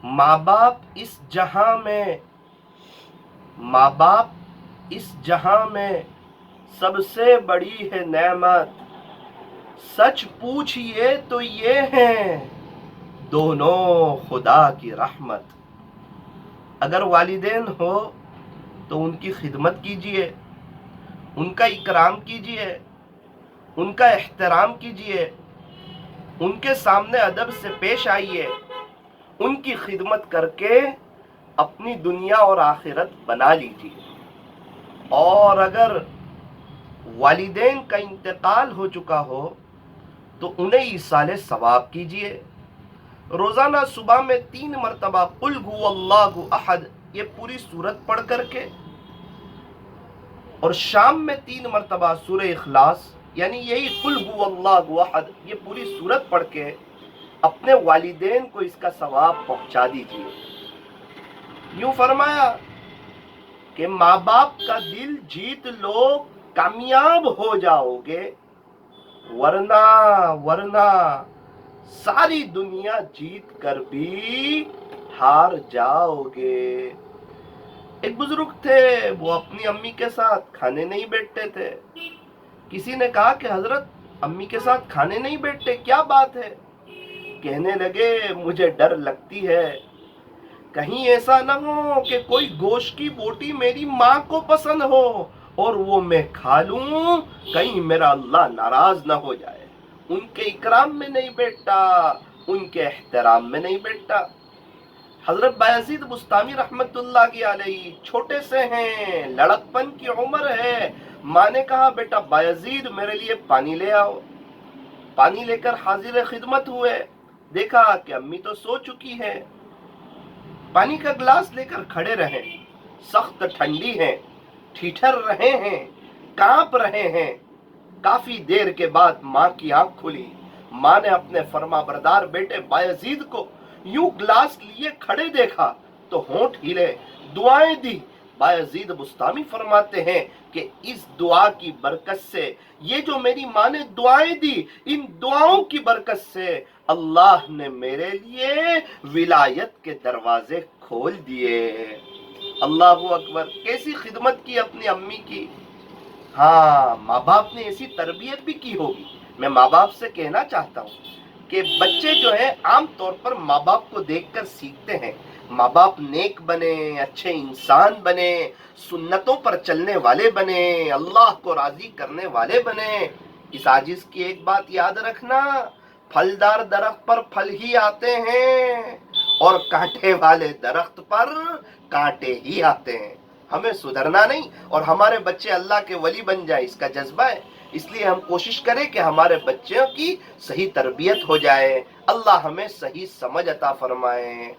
माँ बाप इस जहां में माँ बाप इस जहां में सबसे बड़ी है नेमत। सच पूछिए तो ये हैं दोनों खुदा की रहमत। अगर वालिदैन हो तो उनकी खिदमत कीजिए, उनका इकराम कीजिए, उनका एहतराम कीजिए, उनके सामने अदब से पेश आइए। उनकी खिदमत करके अपनी दुनिया और आखिरत बना लीजिए। और अगर वालिदैन का इंतकाल हो चुका हो तो उन्हें ईसाले सवाब कीजिए। रोजाना सुबह में 3 मरतबा कुल हुवल्लाहु अहद ये पूरी सूरत पढ़ करके, और शाम में 3 मरतबा सूरह इखलास यानी यही कुल हुवल्लाहु अहद ये पूरी सूरत पढ़ के अपने वालिदैन को इसका सवाब पहुंचा दीजिए। यूं फरमाया कि माँ बाप का दिल जीत लो, कामयाब हो जाओगे, वरना सारी दुनिया जीत कर भी हार जाओगे। एक बुजुर्ग थे, वो अपनी अम्मी के साथ खाने नहीं बैठते थे। किसी ने कहा कि हजरत अम्मी के साथ खाने नहीं बैठते, क्या बात है? कहने लगे मुझे डर लगती है कहीं ऐसा ना हो कि कोई गोश्त की बोटी मेरी माँ को पसंद हो और वो मैं खा लूं, कहीं मेरा अल्लाह नाराज ना हो जाए। उनके इकराम में नहीं बैठता, उनके एहतराम में नहीं बैठता। हजरत बायजीद बुस्तामी रहमतुल्लाह की अलैहि छोटे से हैं, लड़कपन की उम्र है। माँ ने कहा बेटा बायजीद मेरे लिए पानी ले आओ। पानी लेकर हाजिर खिदमत हुए, देखा कि अम्मी तो सो चुकी है। पानी का गिलास लेकर खड़े रहे, सख्त ठंडी है, ठिठर रहे हैं, कांप रहे हैं। काफी देर के बाद माँ की आंख खुली। माँ ने अपने फरमाबरदार बेटे बायजीद को यूं गिलास लिए खड़े देखा तो होंठ हिले, दुआएं दी। बायजीद बुस्तामी फरमाते हैं कि इस दुआ की बरकत से, ये जो मेरी माँ ने दुआएं दी, इन दुआओं की बरकत से अल्लाह ने मेरे लिए विलायत के दरवाजे खोल दिए। अल्लाहु अकबर। कैसी खिदमत की अपनी अम्मी की। हाँ, माँ बाप ने ऐसी तरबियत भी की होगी। मैं माँ बाप से कहना चाहता हूँ कि बच्चे जो है आम तौर पर माँ बाप को देखकर सीखते हैं। माँ बाप नेक बने, अच्छे इंसान बने, सुन्नतों पर चलने वाले बने, अल्लाह को राजी करने वाले बने। इस आजिज की एक बात याद रखना, फलदार दरख्त पर फल ही आते हैं और कांटे वाले दरख्त पर कांटे ही आते हैं। हमें सुधरना नहीं और हमारे बच्चे अल्लाह के वली बन जाए, इसका जज्बा है। इसलिए हम कोशिश करें कि हमारे बच्चों की सही तरबियत हो जाए। अल्लाह हमें सही समझ अता फरमाए।